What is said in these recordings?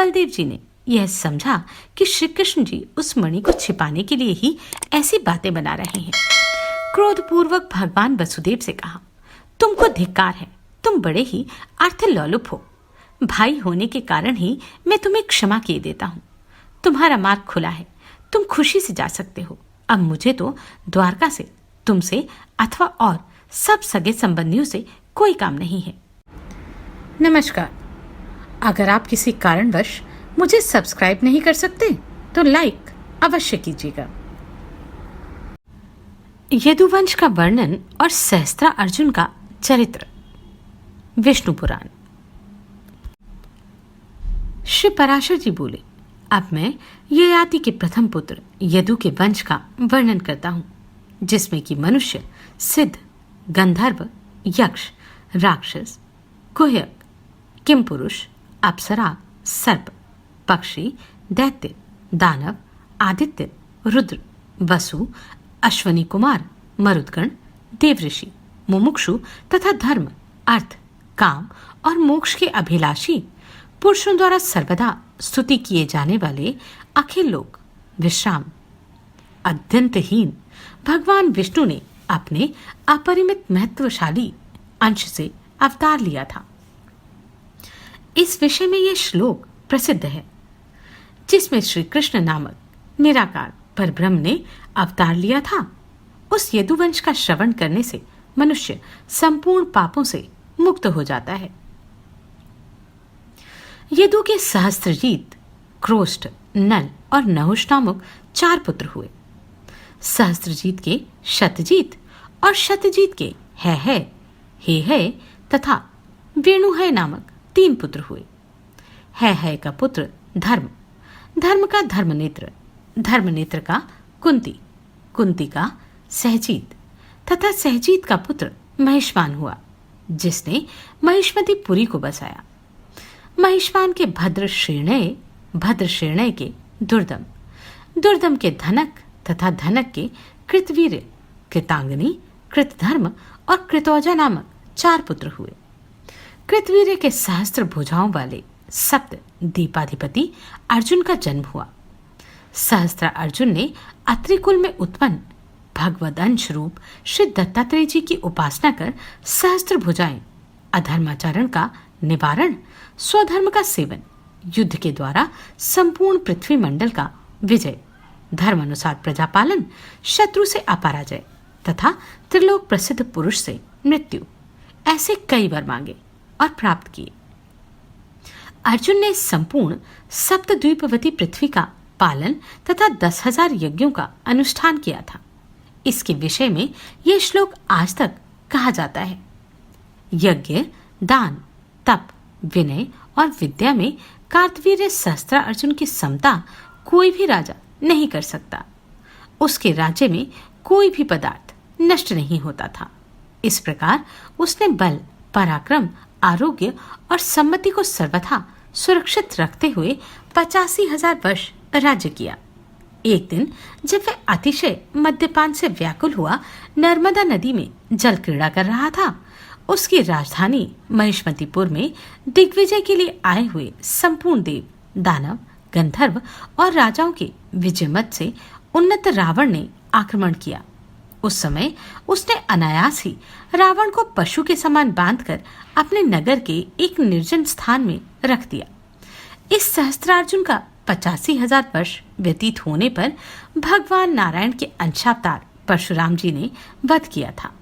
बलदेव जी ने यह समझा कि श्री कृष्ण जी उस मणि को छिपाने के लिए ही ऐसी बातें बना रहे हैं। क्रोधपूर्वक भगवान वसुदेव से कहा, तुमको धिक्कार है, तुम बड़े ही अर्थलोलुप हो। भाई होने के कारण ही मैं तुम्हें क्षमा किए देता हूँ। तुम्हारा मार्ग खुला है, तुम खुशी से जा सकते हो। अब मुझे तो द्वारका से, तुमसे अथवा और सब सगे संबंधियों से कोई काम नहीं है। नमस्कार। अगर आप किसी कारणवश मुझे सब्सक्राइब नहीं कर सकते तो लाइक अवश्य कीजिएगा। यदुवंश का वर्णन और सहस्त्रा अर्जुन का चरित्र। विष्णु पुराण। श्री पराशर जी बोले, अब मैं ययाति के प्रथम पुत्र यदु के वंश का वर्णन करता हूं, जिसमें कि मनुष्य, सिद्ध, गंधर्व, यक्ष, राक्षस, गुह्यक, किमपुरुष, अप्सरा, सर्प, पक्षी, दैत्य, दानव, आदित्य, रुद्र, वसु, अश्वनी कुमार, मरुदगण, देवऋषि, मुमुक्षु तथा धर्म, अर्थ, काम और मोक्ष के अभिलाषी पुरुषों द्वारा सर्वदा स्तुति किए जाने वाले अखिल लोक विश्राम अत्यंतहीन भगवान विष्णु ने अपने अपरिमित महत्वशाली अंश से अवतार लिया था। इस विषय में यह श्लोक प्रसिद्ध है, जिसमें श्री कृष्ण नामक निराकार परब्रह्म ने अवतार लिया था। उस यदुवंश का श्रवण करने से मनुष्य संपूर्ण पापों से मुक्त हो जाता है। यदु के सहस्त्रजीत, क्रोष्ट, नल और नहुष नामक 4 पुत्र हुए। सहस्त्रजीत के शतजीत और शतजीत के है तथा वेणुहय नामक 3 पुत्र हुए। है का पुत्र धर्म, धर्म का धर्मनेत्र, धर्मनेत्र का कुंती, कुंती का सहजीत तथा सहजीत का पुत्र महिष्मान हुआ, जिसने महिष्मतीपुरी को बसाया। महिष्मान के भद्रश्रेणय, भद्रश्रेणय के दुर्दम, दुर्दम के धनक तथा धनक के कृतवीर्य, कृतांगनी, कृतधर्म और कृतौजा नामक 4 पुत्र हुए। कृतवीर्य के सहस्त्र भुजाओं वाले सप्त दीपाधिपति अर्जुन का जन्म हुआ। सहस्त्र अर्जुन ने अत्रिकुल में उत्पन्न भगवद अंश रूप श्री दत्तात्रेय जी की उपासना कर सहस्त्र भुजाएं, अधर्माचरण का निवारण, स्वधर्म का सेवन, युद्ध के द्वारा संपूर्ण पृथ्वी मंडल का विजय, धर्मानुसार प्रजापालन, शत्रु से अपराजय तथा त्रिलोक प्रसिद्ध पुरुष से मृत्यु, ऐसे कई वर मांगे और प्राप्त किए। अर्जुन ने संपूर्ण सप्तद्वीपवती पृथ्वी का पालन तथा 10,000 यज्ञों का अनुष्ठान किया था। इसके विषय में यह श्लोक आज तक कहा जाता है। यज्ञ, दान, तप, विनय और विद्या में कार्तवीर्य सहस्त्रा अर्जुन की समता कोई भी राजा नहीं कर सकता। उसके राज्य में कोई भी पदार्थ नष्ट नहीं होता था। इस प्रकार उसने बल, पराक्रम, आरोग्य और सम्मति को सर्वथा सुरक्षित रखते हुए 85,000 वर्ष राज्य किया। एक दिन जब वह अतिशय मद्यपान से व्याकुल हुआ नर्मदा नदी में जल क्रीड़ा कर रहा था, उसकी राजधानी महिष्मतीपुर में दिग्विजय के लिए आए हुए संपूर्ण देव, दानव, गंधर्व और राजाओं के विजयमत से उन्नत रावण ने आक्रमण किया। उस समय उसने अनायास ही रावण को पशु के समान बांधकर अपने नगर के एक निर्जन स्थान में रख दिया। इस सहस्त्रार्जुन का 85,000 वर्ष व्यतीत होने पर भगवान नारायण के अंशावतार परशुराम जी ने वध किया था।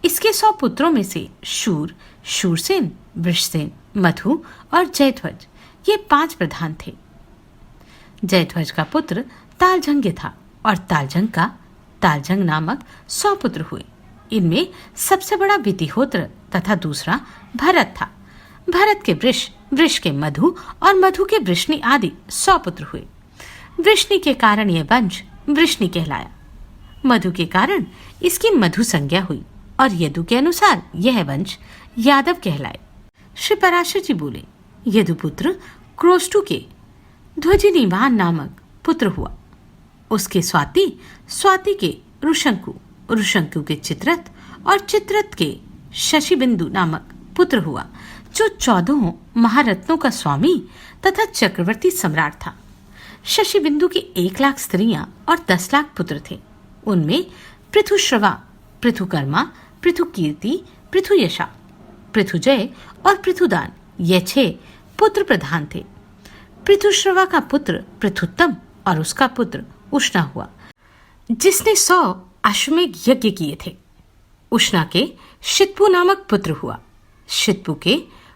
इसके 100 पुत्रों में से शूर, शूरसेन, वृषसेन, मधु और जयध्वज ये 5 प्रधान थे। जयध्वज का पुत्र तालजंग था और तालजंग नामक 100 पुत्र हुए। इनमें सबसे बड़ा वितिहोत्र तथा दूसरा भरत था। भरत के वृष के मधु और मधु के वृष्णि आदि 100 पुत्र हुए। वृष्णि के कारण यह वंश वृष्णि कहलाया। मधु के कारण इसकी मधु संज्ञा हुई और यदु के अनुसार यह वंश यादव कहलाए। श्री पराशर जी बोले, यदुपुत्र क्रोष्टु के ध्वजिनीवान नामक पुत्र हुआ। उसके स्वाति के ऋशंकु के चित्रत और चित्रत के शशिबिंदु नामक पुत्र हुआ। जो 14 महारत्नों का स्वामी तथा चक्रवर्ती सम्राट था। शशिबिंदु की 1 लाख स्त्रियां और 10 लाख पुत्र थे। उनमें पृथुश्रवा, पृथुकर्मा, पृथुकीर्ति, पृथुयशा, पृथुजय और पृथुदान, ये 6 पुत्र प्रधान थे। पृथुश्रवा का पुत्र पृथुत्तम और उसका पुत्र उष्णा हुआ, जिसने 100 अश्वमेध यज्ञ किए थे। उष्णा के शितपु नामक पुत्र हुआ। शितपु के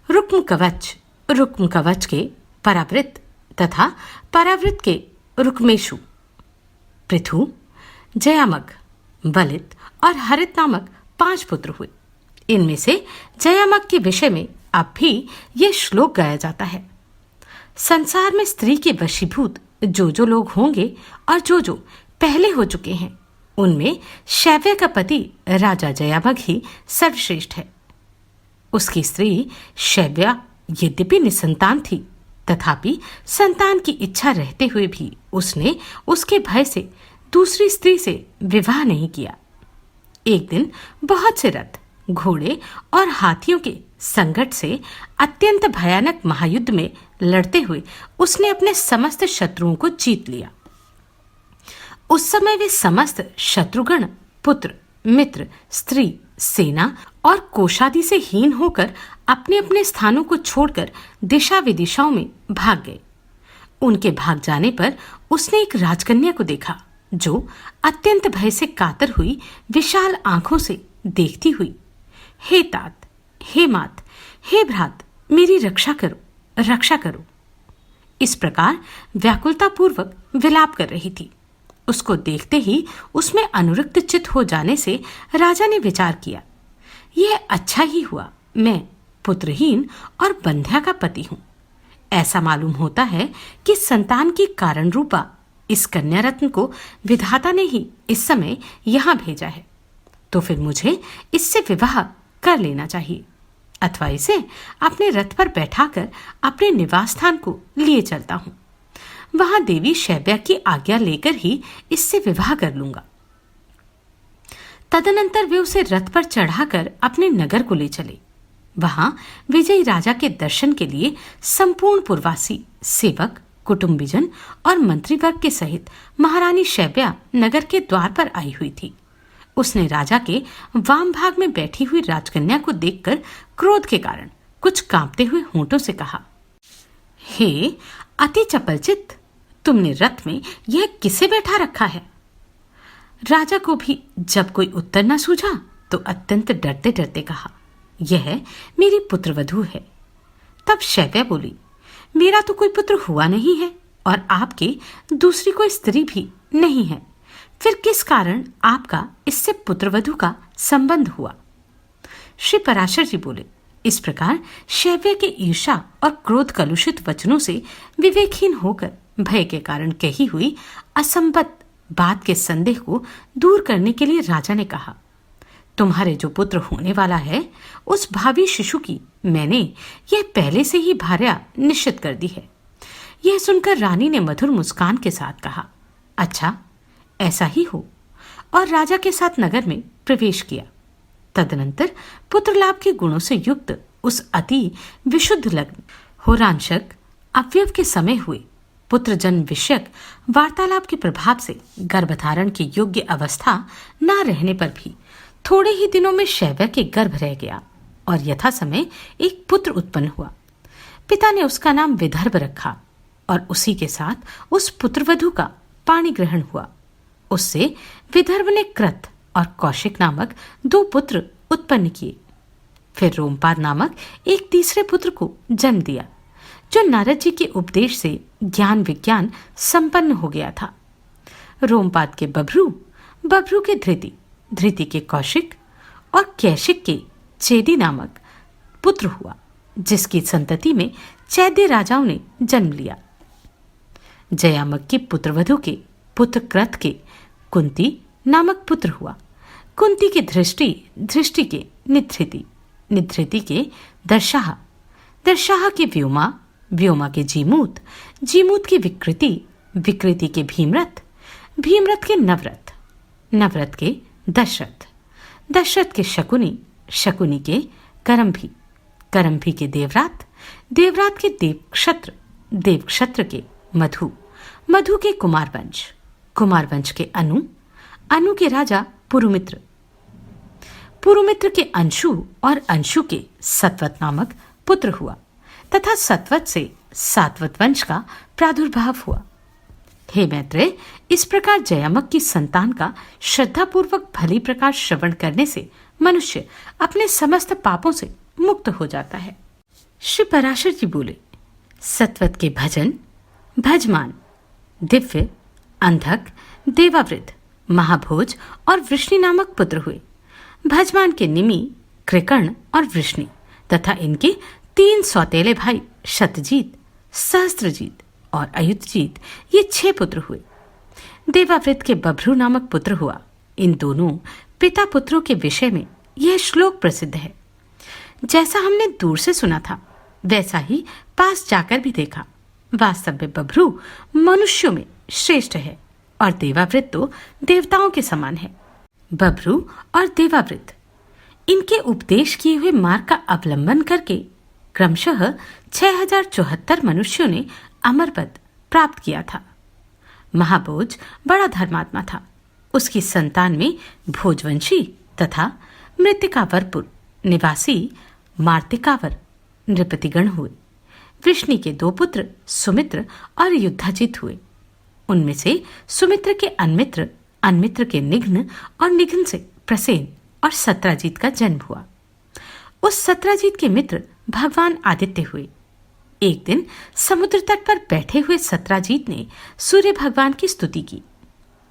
रुक्म कवच, रुक्म कवच के परावृत तथा परावृत के रुक्मेशु। पृथु, जयामग, बलित और हरित नामक 5 पुत्र हुए। इनमें से जयामग के विषय में अब भी यह श्लोक गाया जाता है। संसार में स्त्री के वशीभूत जो लोग होंगे और जो पहले हो चुके हैं, उनमें शैव्य का पति राजा जयामग ही सर्वश्रेष्ठ है। उसकी स्त्री शैव्या यद्यपि निसंतान थी, तथापि संतान की इच्छा रहते हुए भी उसने उसके भय से दूसरी स्त्री से विवाह नहीं किया। एक दिन बहुत से रथ, घोड़े और हाथियों के संकट से अत्यंत भयानक महायुद्ध में लड़ते हुए उसने अपने समस्त शत्रुओं को जीत लिया। उस समय वे समस्त शत्रुगण पुत्र, मित्र, स्त्री, सेना और कोषादि से हीन होकर अपने अपने स्थानों को छोड़कर दिशा विदिशाओं में भाग गए। उनके भाग जाने पर उसने एक राजकन्या को देखा, जो अत्यंत भय से कातर हुई विशाल आंखों से देखती हुई, हे तात, हे मात, हे भ्रात, मेरी रक्षा करो, रक्षा करो, इस प्रकार व्याकुलतापूर्वक विलाप कर रही थी। उसको देखते ही उसमें अनुरक्त चित्त हो जाने से राजा ने विचार किया, यह अच्छा ही हुआ मैं पुत्रहीन और बंध्या का पति हूं। ऐसा मालूम होता है कि संतान की कारण रूपा इस कन्या रत्न को विधाता ने ही इस समय यहां भेजा है, तो फिर मुझे इससे विवाह कर लेना चाहिए, अथवा इसे अपने रथ पर बैठाकर अपने निवास स्थान को लिए चलता हूं। वहां देवी शैव्या की आज्ञा लेकर ही इससे विवाह कर लूंगा। तदनंतर वे उसे रथ पर चढ़ाकर अपने नगर को ले चले। वहां विजयी राजा के दर्शन के लिए संपूर्ण पुरवासी, सेवक, कुटुंबीजन और मंत्रीवर्ग के सहित महारानी शैव्या नगर के द्वार पर आई हुई थी। उसने राजा के वाम भाग में बैठी हुई राजकन्या को देखकर क्रोध के कारण कुछ कांपते हुए होंठों से कहा, हे अति चपलचित, तुमने रथ में यह किसे बैठा रखा है? राजा को भी जब कोई उत्तर न सूझा तो अत्यंत डरते डरते कहा, यह मेरी पुत्रवधू है। तब शैव्या बोली, मेरा तो कोई पुत्र हुआ नहीं है और आपके दूसरी कोई स्त्री भी नहीं है, फिर किस कारण आपका इससे पुत्रवधू का संबंध हुआ? श्री पराशर जी बोले, इस प्रकार शैव्य के ईर्षा और क्रोध कलुषित वचनों से विवेकहीन होकर भय के कारण कही हुई असंबद्ध बात के संदेह को दूर करने के लिए राजा ने कहा, तुम्हारे जो पुत्र होने वाला है उस भावी शिशु की मैंने यह पहले से ही भार्या निश्चित कर दी है। यह सुनकर रानी ने मधुर मुस्कान के साथ कहा, अच्छा ऐसा ही हो, और राजा के साथ नगर में प्रवेश किया। तदनंतर पुत्र लाभ के गुणों से युक्त उस अति विशुद्ध लग्न होरांशक अवयव के समय हुए पुत्र जन्म विषयक वार्तालाप के प्रभाव से गर्भधारण के योग्य अवस्था न रहने पर भी थोड़े ही दिनों में शैव्या के गर्भ रह गया और यथा समय एक पुत्र उत्पन्न हुआ। पिता ने उसका नाम विदर्भ रखा और उसी के साथ उस पुत्रवधू का पाणी ग्रहण हुआ। उससे विदर्भ ने कृत और कौशिक नामक 2 पुत्र उत्पन्न किए। फिर रोमपाद नामक एक तीसरे पुत्र को जन्म दिया, जो नारद जी के उपदेश से ज्ञान विज्ञान संपन्न हो गया था। रोमपाद के बभ्रू, बभ्रू के धृति, धृति के कौशिक और कैशिक के चेदी नामक पुत्र हुआ, जिसकी संतति में चैद्य राजाओं ने जन्म लिया। जयामग की पुत्रवधू के पुत्र कृत के कुंती नामक पुत्र हुआ। कुंती के धृष्टि, धृष्टि के निधृति, निधृति के दर्शाह, दर्शाह के व्योमा, व्योमा के जीमूत, जीमूत के विकृति, विकृति के भीमरथ, भीमरथ के नवरथ, नवरथ के दशरथ, दशरथ के शकुनी, शकुनी के करम्भी, करम्भी के देवरात, देवरात के देवक्षत्र, देवक्षत्र के मधु, मधु के कुमारवंश, कुमारवंश के अनु, अनु के राजा पुरुमित्र, पुरुमित्र के अंशु और अंशु के सत्वत नामक पुत्र हुआ तथा सत्वत से सातवत वंश का प्रादुर्भाव हुआ। हे मैत्रेय, इस प्रकार जयामक की संतान का श्रद्धापूर्वक भली प्रकार श्रवण करने से मनुष्य अपने समस्त पापों से मुक्त हो जाता है। श्री पराशर जी बोले, सत्वत के भजन, भजमान, दिव्य, अंधक, देवावृत, महाभोज और वृष्णि नामक पुत्र हुए। भजमान के निमि, कृकर्ण और वृष्णि तथा इनके 3 सौतेले भाई शतजीत, सहस्त्रजीत और अयुतजीत, ये 6 पुत्र हुए। देवावृत के बभ्रू नामक पुत्र हुआ। इन दोनों पिता पुत्रों के विषय में यह श्लोक प्रसिद्ध है। जैसा हमने दूर से सुना था वैसा ही पास जाकर भी देखा। वास्तव में बभ्रू मनुष्यों में श्रेष्ठ है और देवावृत तो देवताओं के समान है। बभ्रू और देवावृत इनके उपदेश किए हुए मार्ग का अवलंबन करके क्रमशः 6074 मनुष्यों ने अमर पद प्राप्त किया था। महाभोज बड़ा धर्मात्मा था। उसकी संतान में भोजवंशी तथा मृत्तिकावरपुर निवासी मार्तिकावर नृपतिगण हुए। वृष्णि के 2 पुत्र सुमित्र और युद्धाजित हुए। उनमें से सुमित्र के अनमित्र, अनमित्र के निघ्न और निघ्न से प्रसेन और सत्राजीत का जन्म हुआ। उस सत्राजीत के मित्र भगवान आदित्य हुए। एक दिन समुद्र तट पर बैठे हुए सत्राजीत ने सूर्य भगवान की स्तुति की।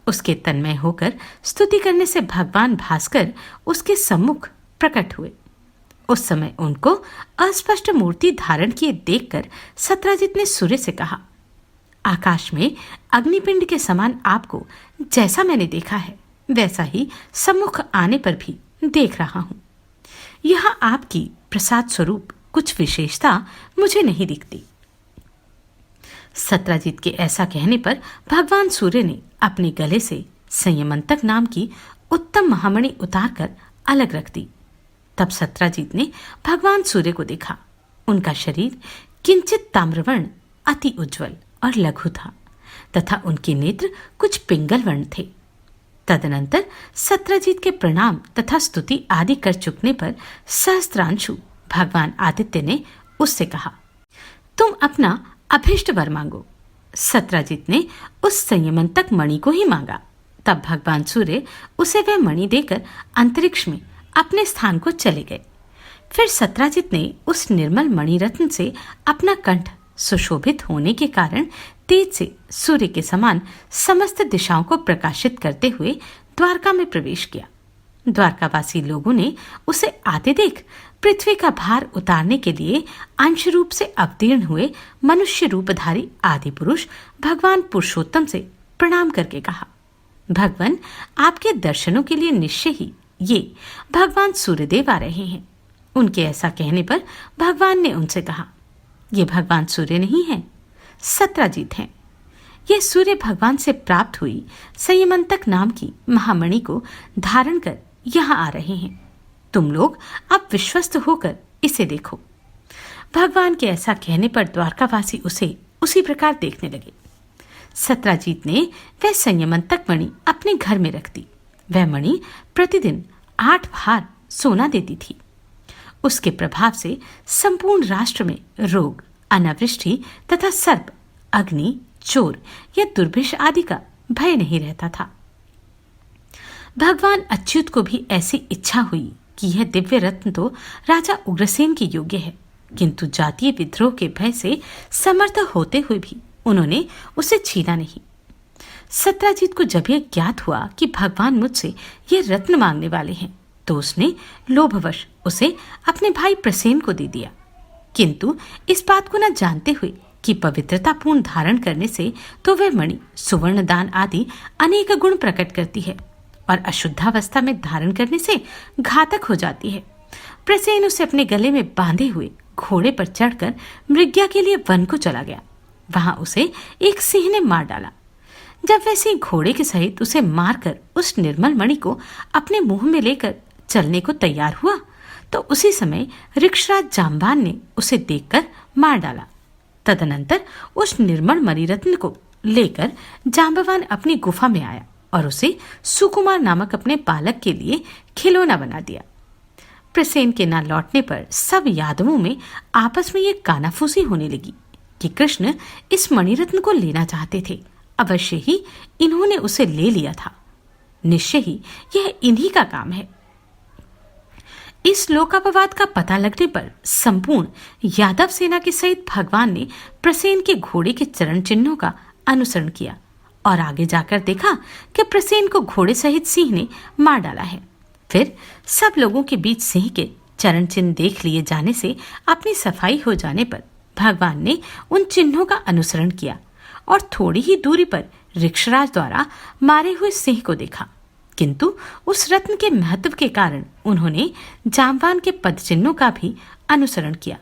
उसके तन्मय होकर स्तुति करने से भगवान भास्कर उसके सम्मुख प्रकट हुए। उस समय उनको अस्पष्ट मूर्ति धारण किए देखकर सत्राजीत ने सूर्य से कहा, आकाश में अग्निपिंड के समान आपको जैसा मैंने देखा है वैसा ही सम्मुख आने पर भी देख रहा हूं। यहां आपकी प्रसाद स्वरूप कुछ विशेषता मुझे नहीं दिखती। सत्राजीत के ऐसा कहने पर भगवान सूर्य ने अपने गले से संयमंतक नाम की उत्तम महामणि उतारकर अलग रख दी। तब सत्राजीत ने भगवान सूर्य को देखा। उनका शरीर किंचित ताम्रवर्ण, अति उज्ज्वल और लघु था तथा उनके नेत्र कुछ पिंगल वर्ण थे। तदनंतर सत्राजीत के प्रणाम तथा स्तुति आदि कर चुकने पर सहस्त्रांशु भगवान आदित्य ने उससे कहा, तुम अपना अभिष्ट वर मांगो। सत्राजीत ने उस संयमंतक मणि को ही मांगा। तब भगवान सूर्य उसे वह मणि देकर अंतरिक्ष में अपने स्थान को चले गए। फिर सत्राजीत ने उस निर्मल मणिरत्न से अपना कंठ सुशोभित होने के कारण तेज से सूर्य के समान समस्त दिशाओं को प्रकाशित करते हुए द्वारका में प्रवेश किया। द्वारकावासी लोगों ने उसे आते देख पृथ्वी का भार उतारने के लिए अंश रूप से अवतीर्ण हुए मनुष्य रूपधारी आदि पुरुष भगवान पुरुषोत्तम से प्रणाम करके कहा, भगवान, आपके दर्शनों के लिए निश्चय ही ये भगवान सूर्यदेव आ रहे हैं। उनके ऐसा कहने पर भगवान ने उनसे कहा, ये भगवान सूर्य नहीं है, सत्राजीत हैं। ये सूर्य भगवान से प्राप्त हुई संयमंतक नाम की महामणि को धारण कर यहाँ आ रहे हैं। तुम लोग अब विश्वस्त होकर इसे देखो। भगवान के ऐसा कहने पर द्वारकावासी उसे उसी प्रकार देखने लगे। सत्राजीत ने वह संयमंतक मणि अपने घर में रख दी। वह मणि प्रतिदिन 8 भार सोना देती थी। उसके प्रभाव से संपूर्ण राष्ट्र में रोग, अनावृष्टि तथा सर्प, अग्नि, चोर या दुर्भिक्ष आदि का भय नहीं रहता था। भगवान अच्युत को भी ऐसी इच्छा हुई कि यह दिव्य रत्न तो राजा उग्रसेन के योग्य है, किंतु जातीय विद्रोह के भय से समर्थ होते हुए भी उन्होंने उसे छीना नहीं। सत्राजीत को जब यह ज्ञात हुआ कि भगवान मुझसे यह रत्न मांगने वाले हैं तो उसने लोभवश उसे अपने भाई प्रसेन को दे दिया, किंतु इस बात को न जानते हुए कि पवित्रता पूर्ण धारण करने से तो वह मणि सुवर्ण दान आदि अनेक गुण प्रकट करती है और अशुद्धावस्था में धारण करने से घातक हो जाती है। प्रसेन उसे अपने गले में बांधे हुए घोड़े पर चढ़कर मृग्या के लिए वन को चला गया। वहां उसे एक सिंह ने मार डाला। जब वह सिंह घोड़े के सहित उसे मारकर उस निर्मल मणि को अपने मुंह में लेकर चलने को तैयार हुआ तो उसी समय ऋक्षराज जाम्बान ने उसे देखकर मार डाला। तदनंतर उस निर्मल मणिरत्न को लेकर जाम्बवान अपनी गुफा में आया और उसे सुकुमार नामक अपने बालक के लिए खिलौना बना दिया। प्रसेन के न लौटने पर सब यादवों में आपस में ये कानाफूसी होने लगी कि कृष्ण इस मणिरत्न को लेना चाहते थे। अवश्य ही इन्होंने उसे ले लिया था। निश्चय ही यह इन्हीं का काम है। इस लोकापवाद का पता लगने पर संपूर्ण यादव सेना के सहित भगवान ने प्रसेन के घोड़े के चरण चिन्हों का अनुसरण किया और आगे जाकर देखा कि प्रसेन को घोड़े सहित सिंह ने मार डाला है। फिर सब लोगों के बीच सिंह के चरण चिन्ह देख लिए जाने से अपनी सफाई हो जाने पर भगवान ने उन चिन्हों का अनुसरण किया और थोड़ी ही दूरी पर ऋक्षराज द्वारा मारे हुए सिंह को देखा, किंतु उस रत्न के महत्व के कारण उन्होंने जाम्बान के पद चिन्हों का भी अनुसरण किया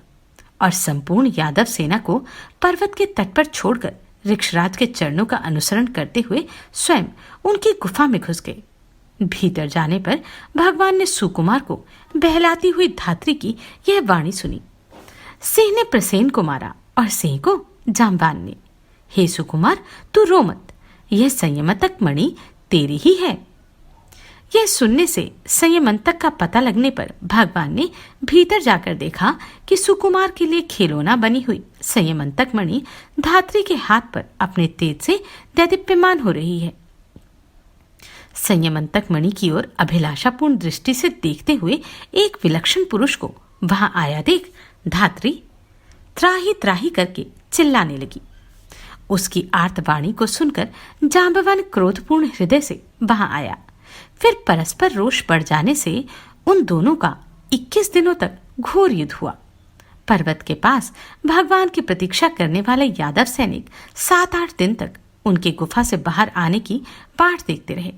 और संपूर्ण यादव सेना को पर्वत के तट पर छोड़कर ऋक्षराज के चरणों का अनुसरण करते हुए स्वयं उनकी गुफा में घुस गए। भीतर जाने पर भगवान ने सुकुमार को बहलाती हुई धात्री की यह वाणी सुनी। सिंह ने प्रसेन को मारा और सिंह को जाम्बान ने। हे सुकुमार, तू रो मत, यह संयमतक मणि तेरी ही है। यह सुनने से संयमंतक का पता लगने पर भगवान ने भीतर जाकर देखा कि सुकुमार के लिए खिलौना बनी हुई संयमंतक मणि धात्री के हाथ पर अपने तेज से दैदीप्यमान हो रही है। संयमंतक मणि की ओर अभिलाषापूर्ण दृष्टि से देखते हुए एक विलक्षण पुरुष को वहां आया देख धात्री त्राही त्राही करके चिल्लाने लगी। उसकी आर्तवाणी को सुनकर जाम्बवान क्रोधपूर्ण हृदय से वहां आया। फिर परस्पर रोष बढ़ जाने से उन दोनों का 21 दिनों तक घोर युद्ध हुआ। पर्वत के पास भगवान की प्रतीक्षा करने वाले यादव सैनिक 7-8 दिन तक उनके गुफा से बाहर आने की बाट देखते रहे,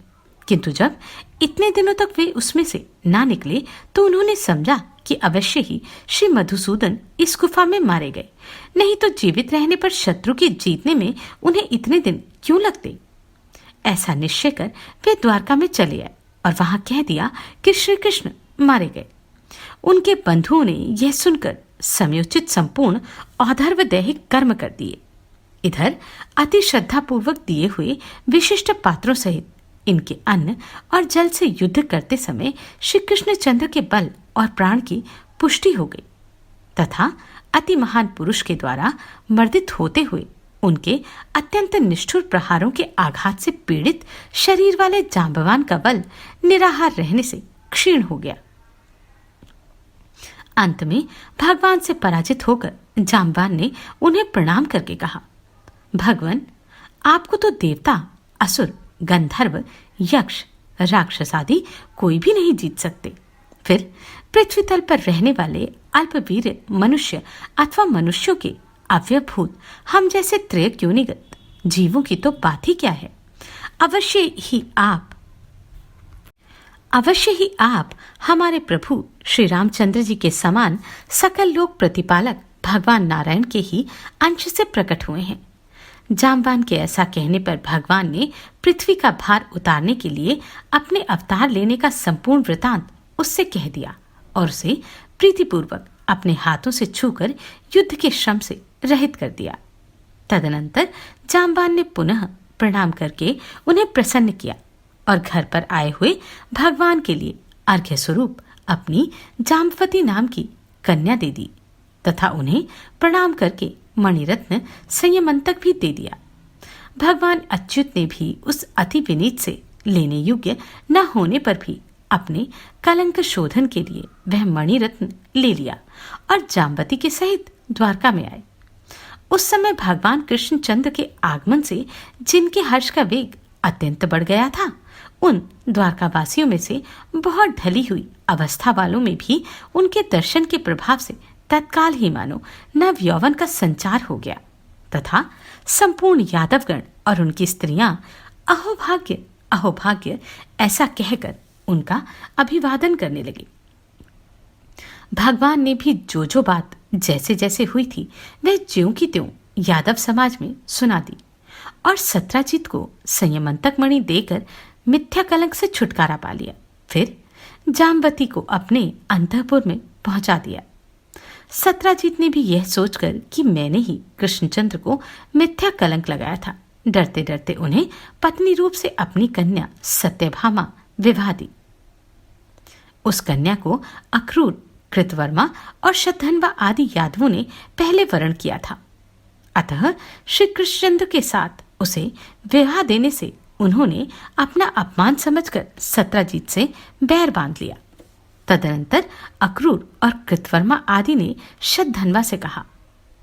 किंतु जब इतने दिनों तक वे उसमें से ना निकले तो उन्होंने समझा कि अवश्य ही श्री मधुसूदन इस गुफा में मारे गए, नहीं तो जीवित रहने पर शत्रु के जीतने में उन्हें इतने दिन क्यों लगते। ऐसा निश्चय कर वे द्वारका में चले आए और वहां कह दिया कि श्री कृष्ण मारे गए। उनके बंधुओं ने यह सुनकर समयोचित संपूर्ण औधर्व दैहिक कर्म कर दिए। इधर अति श्रद्धा पूर्वक दिए हुए विशिष्ट पात्रों सहित इनके अन्न और जल से युद्ध करते समय श्री कृष्णचंद्र के बल और प्राण की पुष्टि हो गई तथा अति महान पुरुष के द्वारा मर्दित होते हुए उनके अत्यंत निष्ठुर प्रहारों के आघात से पीड़ित शरीर वाले जाम्बवान का बल निराहार रहने से क्षीण हो गया। अंत में भगवान से पराजित होकर जाम्बान ने उन्हें प्रणाम करके कहा, भगवान, आपको तो देवता, असुर, गंधर्व, यक्ष, राक्षस आदि कोई भी नहीं जीत सकते। फिर पृथ्वी तल पर रहने वाले अल्पवीर मनुष्य अथवा मनुष्यों के अव्यभूत हम जैसे त्रैक्योनिगत जीवों की तो बात ही क्या है। अवश्य ही आप हमारे प्रभु श्री रामचंद्र जी के समान सकल लोक प्रतिपालक भगवान नारायण के ही अंश से प्रकट हुए हैं। जाम्बान के ऐसा कहने पर भगवान ने पृथ्वी का भार उतारने के लिए अपने अवतार लेने का संपूर्ण वृतांत उससे कह दिया और उसे प्रीतिपूर्वक अपने हाथों से छूकर युद्ध के श्रम से रहित कर दिया। तदनंतर जाम्बान ने पुनः प्रणाम करके उन्हें प्रसन्न किया और घर पर आए हुए भगवान के लिए अर्घ्य स्वरूप अपनी जाम्बवती नाम की कन्या दे दी तथा उन्हें प्रणाम करके मणिरत्न संयमंतक भी दे दिया। भगवान अच्युत ने भी उस अति विनीत से लेने योग्य न होने पर भी अपने कलंक शोधन के लिए वह मणिरत्न ले लिया और जाम्बवती के सहित द्वारका में आए। उस समय भगवान कृष्णचंद्र के आगमन से जिनके हर्ष का वेग अत्यंत बढ़ गया था, उन द्वारकावासियों में से बहुत ढली हुई अवस्था वालों में भी उनके दर्शन के प्रभाव से तत्काल ही मानो नव यौवन का संचार हो गया तथा संपूर्ण यादवगण और उनकी स्त्रियां अहोभाग्य अहोभाग्य ऐसा कहकर उनका अभिवादन करने लगे। भगवान ने भी जो बात जैसे जैसे हुई थी वह ज्यों की त्यों यादव समाज में सुना दी और सत्राजित को संयमंतक मणि देकर मिथ्या कलंक से छुटकारा पा लिया। फिर जाम्बवती को अपने अंतःपुर में पहुंचा दिया। सत्राजीत ने भी यह सोचकर कि मैंने ही कृष्णचंद्र को मिथ्या कलंक लगाया था, डरते डरते उन्हें पत्नी रूप से अपनी कन्या सत्यभामा विवाह दी। उस कन्या को अक्रूर, कृतवर्मा और शतधन्वा आदि यादवों ने पहले वरण किया था। अतः श्री कृष्णचंद्र के साथ उसे विवाह देने से उन्होंने अपना अपमान समझकर सत्राजीत से बैर बांध लिया। तदनंतर अक्रूर और कृतवर्मा आदि ने शतधन्वा से कहा,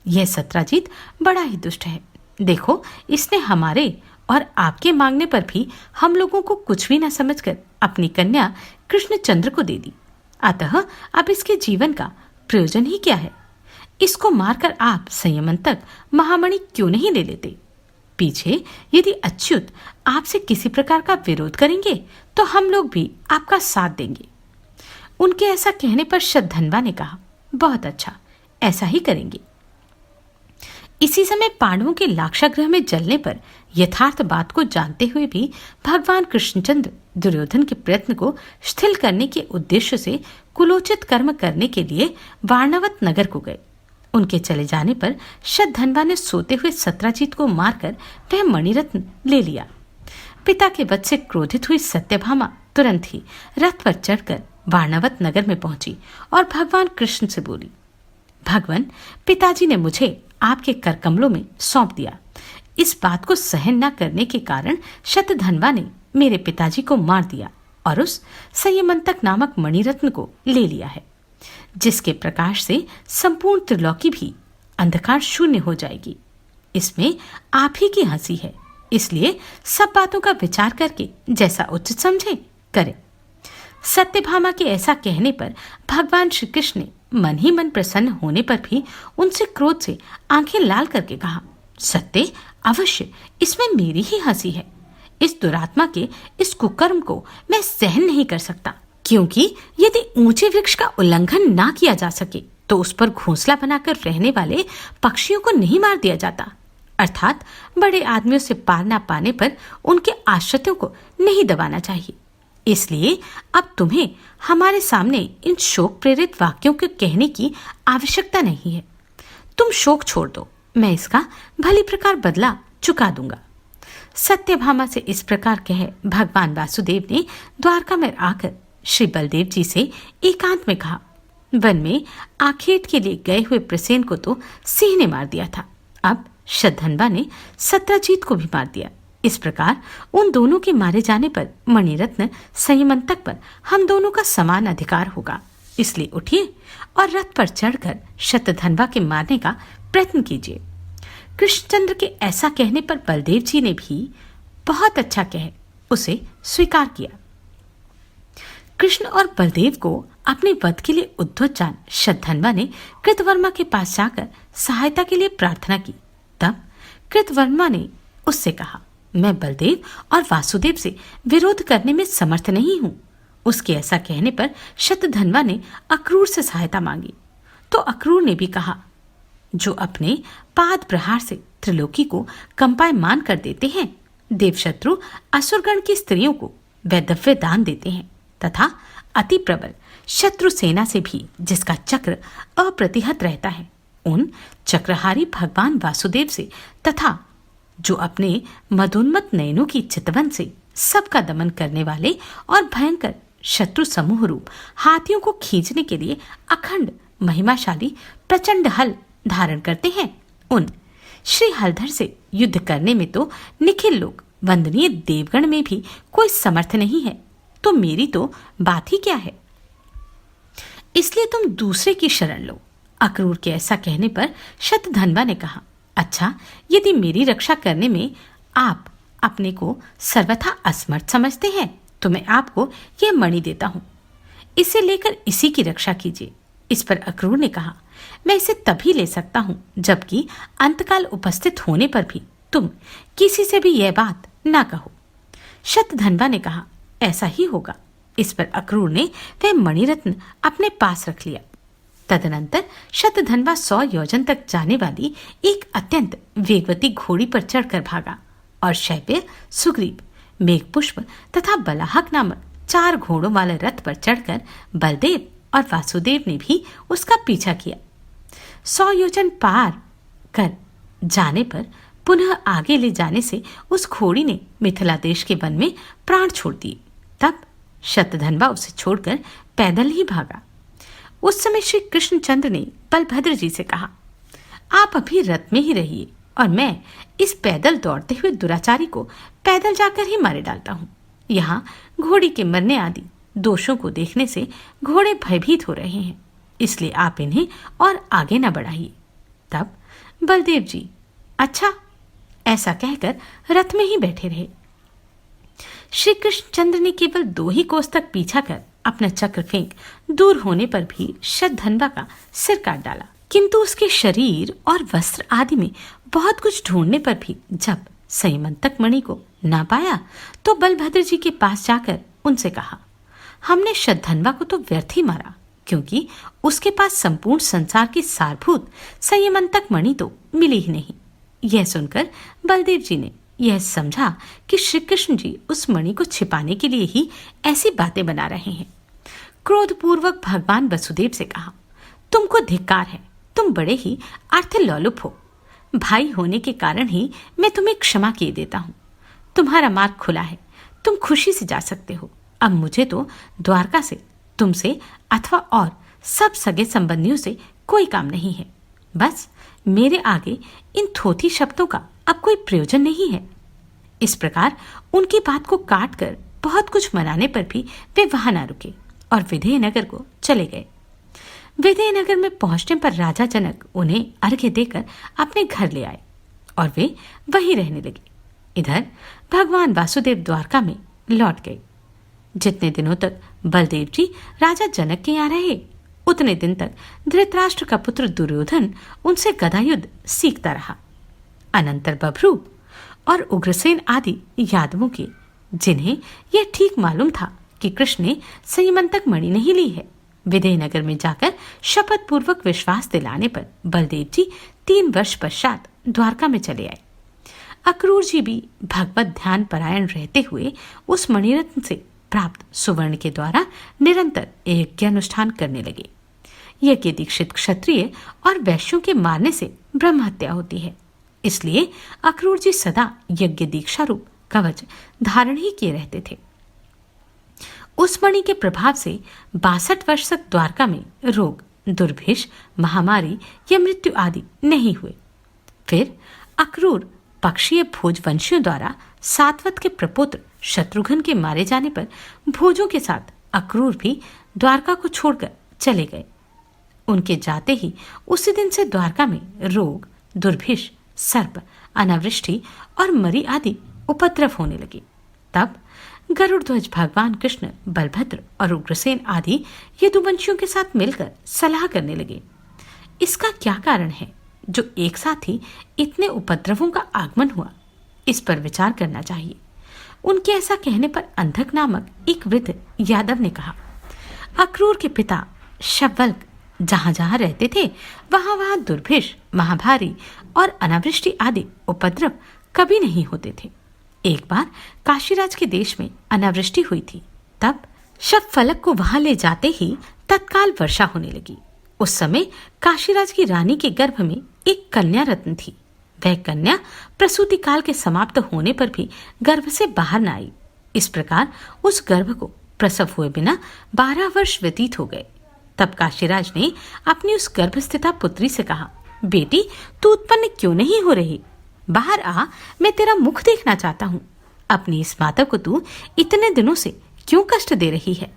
यह सत्राजीत बड़ा ही दुष्ट है। देखो, इसने हमारे और आपके मांगने पर भी हम लोगों को कुछ भी न समझकर अपनी कन्या कृष्णचंद्र को दे दी। अतः अब इसके जीवन का प्रयोजन ही क्या है? इसको मारकर आप संयमंतक महामणि क्यों नहीं ले लेते? पीछे यदि अच्युत आपसे किसी प्रकार का विरोध करेंगे तो हम लोग भी आपका साथ देंगे। उनके ऐसा कहने पर शतधन्वा ने कहा, बहुत अच्छा, ऐसा ही करेंगे। इसी समय पांडवों के लाक्षागृह में जलने पर यथार्थ बात को जानते हुए भी भगवान कृष्णचंद्र दुर्योधन के प्रयत्न को शिथिल करने के उद्देश्य से कुलोचित कर्म करने के लिए वार्णवत नगर को गए। उनके चले जाने पर शतधन्वा ने सोते हुए सत्राजीत को मारकर वह मणिरत्न ले लिया। पिता के वध से क्रोधित हुई सत्यभामा तुरंत ही रथ पर चढ़कर वार्णवत नगर में पहुंची और भगवान कृष्ण से बोली, भगवान, पिताजी ने मुझे आपके करकमलों में सौंप दिया। इस बात को सहन न करने के कारण शतधन्वा ने मेरे पिताजी को मार दिया और उस संयमंतक नामक मणिरत्न को ले लिया है, जिसके प्रकाश से संपूर्ण त्रिलोकी भी अंधकार शून्य हो जाएगी। इसमें आप ही की हंसी है, इसलिए सब बातों का विचार करके जैसा उचित समझे करें। सत्यभामा के ऐसा कहने पर भगवान श्री कृष्ण ने मन ही मन प्रसन्न होने पर भी उनसे क्रोध से आंखें लाल करके कहा, सत्य, अवश्य इसमें मेरी ही हंसी है। इस दुरात्मा के इस कुकर्म को मैं सहन नहीं कर सकता, क्योंकि यदि ऊंचे वृक्ष का उल्लंघन ना किया जा सके तो उस पर घोंसला बनाकर रहने वाले पक्षियों को नहीं मार दिया जाता, अर्थात बड़े आदमियों से पार ना पाने पर उनके आश्रितों को नहीं दबाना चाहिए। इसलिए अब तुम्हें हमारे सामने इन शोक प्रेरित वाक्यों के कहने की आवश्यकता नहीं है। तुम शोक छोड़ दो, मैं इसका भली प्रकार बदला चुका दूंगा। सत्यभामा से इस प्रकार कह भगवान वासुदेव ने द्वारका में आकर श्री बलदेव जी से एकांत में कहा, वन में आखेट के लिए गए हुए प्रसेन को तो सिंह ने मार दिया था, अब शतधन्वा ने सत्राजीत को भी मार दिया। इस प्रकार उन दोनों के मारे जाने पर मणिरत्न संयमंतक पर हम दोनों का समान अधिकार होगा। इसलिए उठिए और रथ पर चढ़कर शतधन्वा के मारने का प्रयत्न कीजिए। कृष्णचंद्र के ऐसा कहने पर बलदेव जी ने भी बहुत अच्छा कह उसे स्वीकार किया। कृष्ण और बलदेव को अपने वध के लिए उद्युत जान शतधन्वा ने कृतवर्मा के पास जाकर सहायता के लिए प्रार्थना की। तब कृतवर्मा ने उससे कहा, मैं बलदेव और वासुदेव से विरोध करने में समर्थ नहीं हूं। उसके ऐसा कहने पर शतधन्वा ने अक्रूर से सहायता मांगी, तो अक्रूर ने भी कहा, जो अपने पाद प्रहार से त्रिलोकी को कंपायमान कर देते हैं, देवशत्रु असुरगण की स्त्रियों को वैधव्य दान देते हैं तथा अति प्रबल शत्रु सेना से भी जिसका चक्र अप्रतिहत रहता है, उन चक्रहारी भगवान वासुदेव से तथा जो अपने मदोन्मत नयनों की चितवन से सबका दमन करने वाले और भयंकर शत्रु समूह रूप हाथियों को खींचने के लिए अखंड महिमाशाली प्रचंड हल धारण करते हैं, उन श्री हलधर से युद्ध करने में तो निखिल लोग वंदनीय देवगण में भी कोई समर्थ नहीं है, तो मेरी तो बात ही क्या है। इसलिए तुम दूसरे की शरण लो। अक्रूर के ऐसा कहने पर शतधन्वा ने कहा, अच्छा, यदि मेरी रक्षा करने में आप अपने को सर्वथा असमर्थ समझते हैं तो मैं आपको यह मणि देता हूं, इसे लेकर इसी की रक्षा कीजिए। इस पर अक्रूर ने कहा, मैं इसे तभी ले सकता हूं जबकि अंतकाल उपस्थित होने पर भी तुम किसी से भी यह बात ना कहो। शतधन्वा ने कहा, ऐसा ही होगा। इस पर अक्रूर ने वह मणिरत्न अपने पास रख लिया। तदनंतर शतधन्वा 100 योजन तक जाने वाली एक अत्यंत वेगवती घोड़ी पर चढ़कर भागा और शैब्य, सुग्रीव, मेघपुष्प तथा बलाहक नामक 4 घोड़ों वाले रथ पर चढ़कर बलदेव और वासुदेव ने भी उसका पीछा किया। 100 योजन पार कर जाने पर पुनः आगे ले जाने से उस घोड़ी ने मिथिला देश के वन में प्राण छोड़ दिए। तब शतधन्वा उसे छोड़कर पैदल ही भागा। उस समय श्री कृष्णचंद्र ने बलभद्र जी से कहा, आप अभी रथ में ही रहिए और मैं इस पैदल दौड़ते हुए दुराचारी को पैदल जाकर ही मारे डालता हूँ। यहाँ घोड़ी के मरने आदि दोषों को देखने से घोड़े भयभीत हो रहे हैं, इसलिए आप इन्हें और आगे न बढ़ाइए। तब बलदेव जी अच्छा ऐसा कहकर रथ में ही बैठे रहे। श्री कृष्णचंद्र ने केवल 2 ही कोस तक पीछा कर अपना चक्र फेंक दूर होने पर भी शतधन्वा का सिर काट डाला, किंतु उसके शरीर और वस्त्र आदि में बहुत कुछ ढूंढने पर भी जब संयमंतक मणि को ना पाया तो बलभद्र जी के पास जाकर उनसे कहा, हमने शतधन्वा को तो व्यर्थ ही मारा, क्योंकि उसके पास संपूर्ण संसार की सारभूत संयमंतक मणि तो मिली ही नहीं। यह सुनकर बलदेव जी ने यह समझा कि श्री कृष्ण जी उस मणि को छिपाने के लिए ही ऐसी बातें बना रहे हैं। क्रोधपूर्वक भगवान वसुदेव से कहा, तुमको धिक्कार है, तुम बड़े ही अर्थलोलुप हो। भाई होने के कारण ही मैं तुम्हें क्षमा किए देता हूँ। तुम्हारा मार्ग खुला है, तुम खुशी से जा सकते हो। अब मुझे तो द्वारका से, तुमसे अथवा और सब सगे संबंधियों से कोई काम नहीं है। बस मेरे आगे इन थोथी शब्दों का अब कोई प्रयोजन नहीं है। इस प्रकार उनकी बात को काट कर बहुत कुछ मनाने पर भी वे वहां न रुके और विदेहनगर को चले गए। विदेहनगर में पहुंचने पर राजा जनक उन्हें अर्घ्य देकर अपने घर ले आए और वे वहीं रहने लगे। इधर भगवान वासुदेव द्वारका में लौट गए। जितने दिनों तक बलदेव जी राजा जनक के यहाँ रहे, उतने दिन तक धृतराष्ट्र का पुत्र दुर्योधन उनसे गदायुद्ध सीखता रहा। अनंतर बभ्रू और उग्रसेन आदि यादवों के, जिन्हें यह ठीक मालूम था कि कृष्ण ने संयमंतक मणि नहीं ली है, विदेहनगर में जाकर शपथ पूर्वक विश्वास दिलाने पर बलदेव जी 3 वर्ष पश्चात द्वारका में चले आए। अक्रूर जी भी भगवत ध्यान परायण रहते हुए उस मणिरत्न से प्राप्त सुवर्ण के द्वारा निरंतर यज्ञ अनुष्ठान करने लगे। यज्ञ दीक्षित क्षत्रिय और वैश्यों के मारने से ब्रह्म हत्या होती है, इसलिए अक्रूर जी सदा यज्ञ दीक्षा रूप कवच धारण ही किए रहते थे। उस मणि के प्रभाव से 62 वर्ष तक द्वारका में रोग, दुर्भिक्ष, महामारी या मृत्यु आदि नहीं हुए। फिर अक्रूर पक्षीय भोजवंशियों द्वारा सातवत के प्रपुत्र शत्रुघ्न के मारे जाने पर भोजों के साथ अक्रूर भी द्वारका को छोड़कर चले गए। उनके जाते ही उसी दिन से द्वारका में रोग, दुर्भिक्ष, सर्प, अनावृष्टि और मरी आदि उपद्रव होने लगे। तब गरुड़ध्वज भगवान कृष्ण, बलभद्र और उग्रसेन आदि यदुवंशियों के साथ मिलकर सलाह करने लगे। इसका क्या कारण है जो एक साथ ही इतने उपद्रवों का आगमन हुआ? इस पर विचार करना चाहिए। उनके ऐसा कहने पर अंधक नामक एक वृद्ध यादव ने कहा, अक्रूर के पिता शव्वल्क जहां जहां रहते थे वहां वहां दुर्भिक्ष, महाभारी और अनावृष्टि आदि उपद्रव कभी नहीं होते थे। एक बार काशीराज के देश में अनावृष्टि हुई थी। तब शव्वल्क को वहां ले जाते ही तत्काल वर्षा होने लगी। उस समय काशीराज की रानी के गर्भ में एक कन्या रत्न थी। वह कन्या प्रसूति काल के समाप्त होने पर भी गर्भ से बाहर न आई। इस प्रकार उस गर्भ को प्रसव हुए बिना 12 वर्ष व्यतीत हो गए। तब काशीराज ने अपनी उस गर्भस्थिता पुत्री से कहा, बेटी तू उत्पन्न क्यों नहीं हो रही? बाहर आ, मैं तेरा मुख देखना चाहता हूँ। अपनी इस माता को तू इतने दिनों से क्यों कष्ट दे रही है?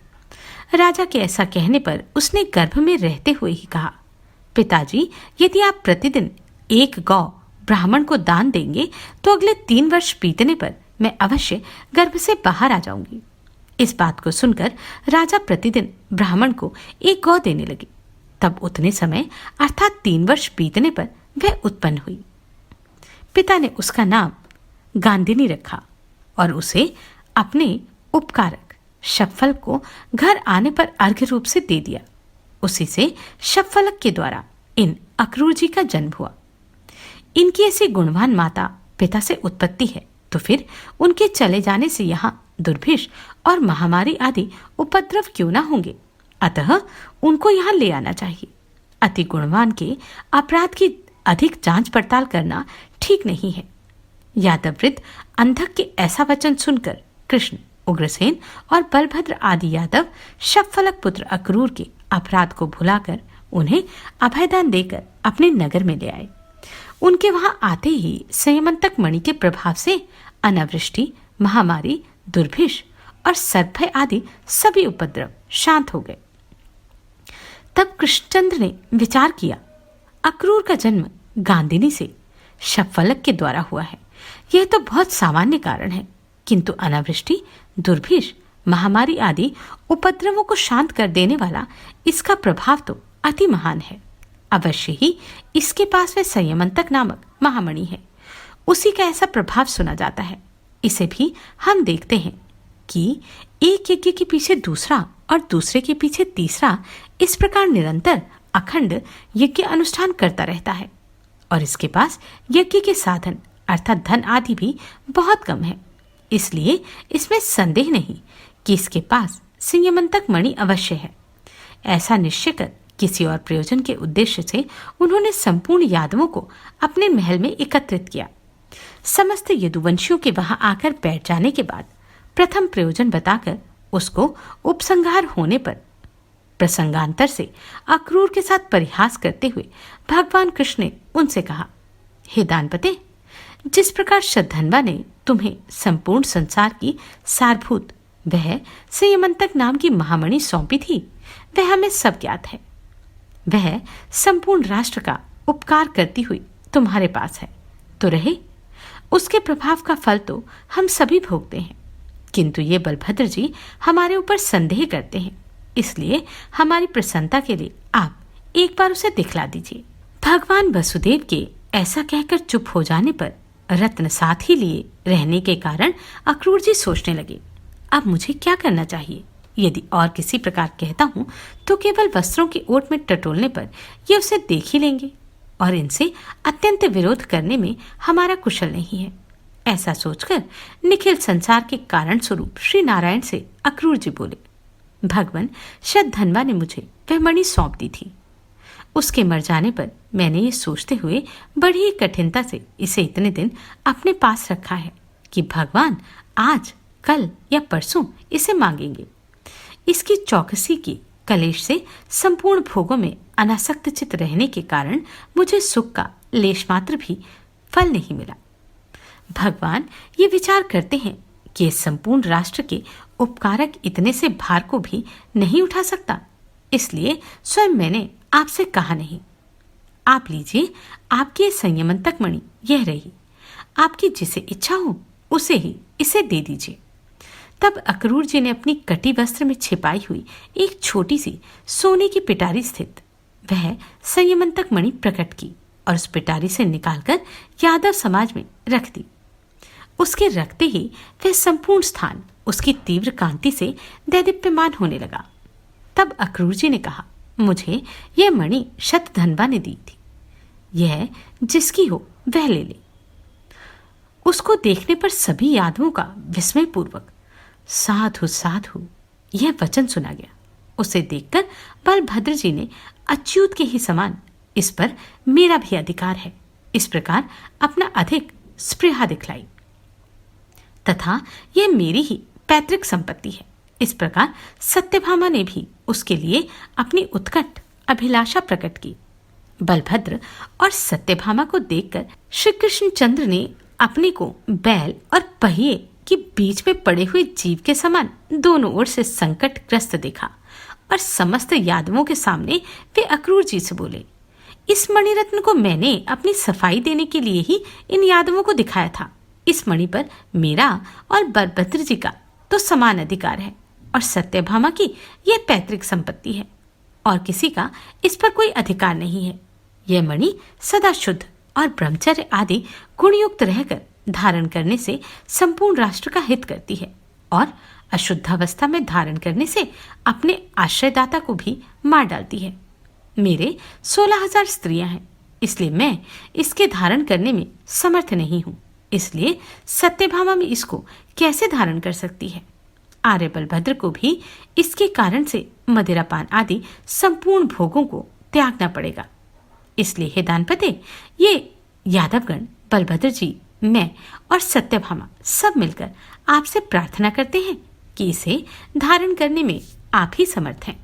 राजा के ऐसा कहने पर उसने गर्भ में रहते हुए ही कहा, पिताजी यदि आप प्रतिदिन 1 गौ ब्राह्मण को दान देंगे तो अगले 3 वर्ष बीतने पर मैं अवश्य गर्भ से बाहर आ जाऊंगी। इस बात को सुनकर राजा प्रतिदिन ब्राह्मण को 1 गौ देने लगे। तब उतने समय अर्थात 3 वर्ष बीतने पर वह उत्पन्न हुई। पिता ने उसका नाम गांधिनी रखा और उसे अपने उपकारक शव्वल्क को घर आने पर अर्घ्य रूप से दे दिया। उसी से शव्वल्क के द्वारा इन अक्रूर जी का जन्म हुआ। इनकी ऐसी गुणवान माता पिता से उत्पत्ति है तो फिर उनके चले जाने से यहाँ दुर्भिक्ष और महामारी आदि उपद्रव क्यों ना होंगे? अतः उनको यहाँ ले आना चाहिए। अति गुणवान के अपराध की अधिक जांच पड़ताल करना ठीक नहीं है। यादव वृद्ध अंधक के ऐसा वचन सुनकर कृष्ण, उग्रसेन और बलभद्र आदि यादव शबफलक पुत्र अक्रूर के अपराध को भुलाकर उन्हें अभयदान देकर अपने नगर में ले आए। उनके वहां आते ही संयमंतक मणि के प्रभाव से अनावृष्टि, महामारी, दुर्भिक्ष और सर्पभय आदि सभी उपद्रव शांत हो गए। तब कृष्णचंद्र ने विचार किया, अक्रूर का जन्म गांधिनी से शबफलक के द्वारा हुआ है। यह तो बहुत सामान्य कारण है, किंतु अनावृष्टि, दुर्भिक्ष, महामारी आदि उपद्रवों को शांत कर देने वाला इसका प्रभाव तो अति महान है। अवश्य ही इसके पास वह संयमंतक नामक महामणि है, उसी का ऐसा प्रभाव सुना जाता है। इसे भी हम देखते हैं कि एक यज्ञ के पीछे दूसरा और दूसरे के पीछे तीसरा इस प्रकार निरंतर अखंड यज्ञ अनुष्ठान करता रहता है, और इसके पास यज्ञ के साधन अर्थात धन आदि भी बहुत कम है। इसलिए इसमें संदेह नहीं कि इसके पास संयमंतक मणि अवश्य है। ऐसा निश्चय कर किसी और प्रयोजन के उद्देश्य से उन्होंने संपूर्ण यादवों को अपने महल में एकत्रित किया। समस्त यदुवंशियों के वहां आकर बैठ जाने के बाद प्रथम प्रयोजन बताकर उसको उपसंहार होने पर प्रसंगांतर से अक्रूर के साथ परिहास करते हुए भगवान कृष्ण ने उनसे कहा, हे दानपते, जिस प्रकार शतधन्वा ने तुम्हें संपूर्ण संसार की सारभूत वह संयमंतक नाम की महामणि सौंपी थी, वह हमें सब ज्ञात है। वह संपूर्ण राष्ट्र का उपकार करती हुई तुम्हारे पास है तो रहे, उसके प्रभाव का फल तो हम सभी भोगते हैं। किंतु ये बलभद्र जी हमारे ऊपर संदेह करते हैं, इसलिए हमारी प्रसन्नता के लिए आप एक बार उसे दिखला दीजिए। भगवान वसुदेव के ऐसा कहकर चुप हो जाने पर रत्न साथ ही लिए रहने के कारण अक्रूर जी सोचने लगे, अब मुझे क्या करना चाहिए। यदि और किसी प्रकार कहता हूं तो केवल वस्त्रों की ओट में टटोलने पर ये उसे देख ही लेंगे और इनसे अत्यंत विरोध करने में हमारा कुशल नहीं है। ऐसा सोचकर निखिल संसार के कारण स्वरूप श्री नारायण से अक्रूर जी बोले, भगवान शतधन्वा ने मुझे वह मणि सौंप दी थी। उसके मर जाने पर मैंने ये सोचते हुए बड़ी ही कठिनता से इसे इतने दिन अपने पास रखा है कि भगवान आज, कल या परसों इसे मांगेंगे। इसकी चौकसी की कलेश से संपूर्ण भोगों में अनासक्त चित रहने के कारण मुझे सुख का लेश मात्र भी फल नहीं मिला। भगवान ये विचार करते हैं कि संपूर्ण राष्ट्र के उपकारक इतने से भार को भी नहीं उठा सकता, इसलिए स्वयं मैंने आपसे कहा नहीं। आप लीजिए, आपकी संयमंतक मणि यह रही, आपकी जिसे इच्छा हो उसे ही इसे दे दीजिए। तब अक्रूर जी ने अपनी कटी वस्त्र में छिपाई हुई एक छोटी सी सोने की पिटारी स्थित वह संयमंतक मणि प्रकट की और उस पिटारी से निकालकर यादव समाज में रख दी। उसके रखते ही वह संपूर्ण स्थान उसकी तीव्र कांति से दैदीप्यमान होने लगा। तब अक्रूर जी ने कहा, मुझे यह मणि शतधन्वा ने दी थी, यह जिसकी हो वह ले ले। उसको देखने पर सभी यादवों का विस्मय पूर्वक साधु साधु यह वचन सुना गया। उसे देखकर बलभद्र जी ने अच्युत के ही समान इस पर मेरा भी अधिकार है इस प्रकार अपना अधिक स्पृहा दिखलाई, तथा यह मेरी ही पैतृक संपत्ति है। इस प्रकार सत्यभामा ने भी उसके लिए अपनी उत्कट अभिलाषा प्रकट की। बलभद्र और सत्यभामा को देखकर श्री कृष्णचंद्र ने अपने को बैल और पहिए के बीच में पड़े हुए जीव के समान दोनों ओर से संकटग्रस्त देखा और समस्त यादवों के सामने वे अक्रूर जी से बोले, इस मणिरत्न को मैंने अपनी सफाई देने के लिए ही इन यादवों को दिखाया था। इस मणि पर मेरा और बलभद्र जी का तो समान अधिकार है और सत्यभामा की यह पैतृक संपत्ति है और किसी का इस पर कोई अधिकार नहीं है। यह मणि सदा शुद्ध और ब्रह्मचर्य आदि गुणयुक्त रहकर धारण करने से संपूर्ण राष्ट्र का हित करती है और अशुद्धावस्था में धारण करने से अपने आश्रयदाता को भी मार डालती है। मेरे 16,000 स्त्रियां हैं, इसलिए मैं इसके धारण करने में समर्थ नहीं हूं। इसलिए सत्यभामा में इसको कैसे धारण कर सकती है। आर्य बलभद्र को भी इसके कारण से मदिरापान आदि संपूर्ण भोगों को त्यागना पड़ेगा। इसलिए हे दानपते, ये यादवगण, बलभद्र जी, मैं और सत्यभामा सब मिलकर आपसे प्रार्थना करते हैं कि इसे धारण करने में आप ही समर्थ हैं।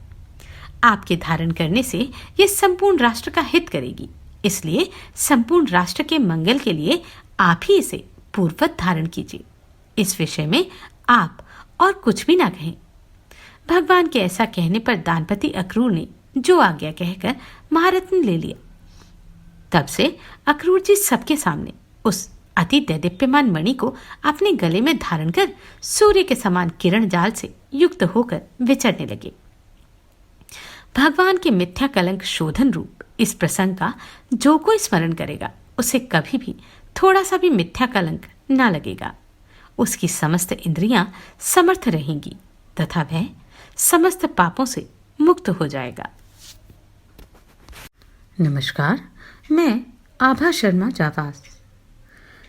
आपके धारण करने से ये संपूर्ण राष्ट्र का हित करेगी, इसलिए संपूर्ण राष्ट्र के मंगल के लिए आप ही इसे पूर्ववत धारण कीजिए। इस विषय में आप और कुछ भी ना कहें। भगवान के ऐसा कहने पर दानपति अक्रूर ने जो आज्ञा कहकर महारत्न ले लिया। तब से अक्रूर जी सबके सामने उस अति दैदीप्यमान मणि को अपने गले में धारण कर सूर्य के समान किरण जाल से युक्त होकर विचरने लगे। भगवान के मिथ्या कलंक शोधन रूप इस प्रसंग का जो कोई स्मरण करेगा उसे कभी भी थोड़ा सा भी मिथ्या कलंक ना लगेगा। उसकी समस्त इंद्रियां समर्थ रहेंगी तथा वह समस्त पापों से मुक्त हो जाएगा। नमस्कार, मैं आभा शर्मा जावास।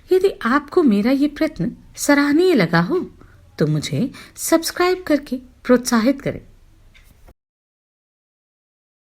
यदि आपको मेरा ये प्रयत्न सराहनीय लगा हो तो मुझे सब्सक्राइब करके प्रोत्साहित करें।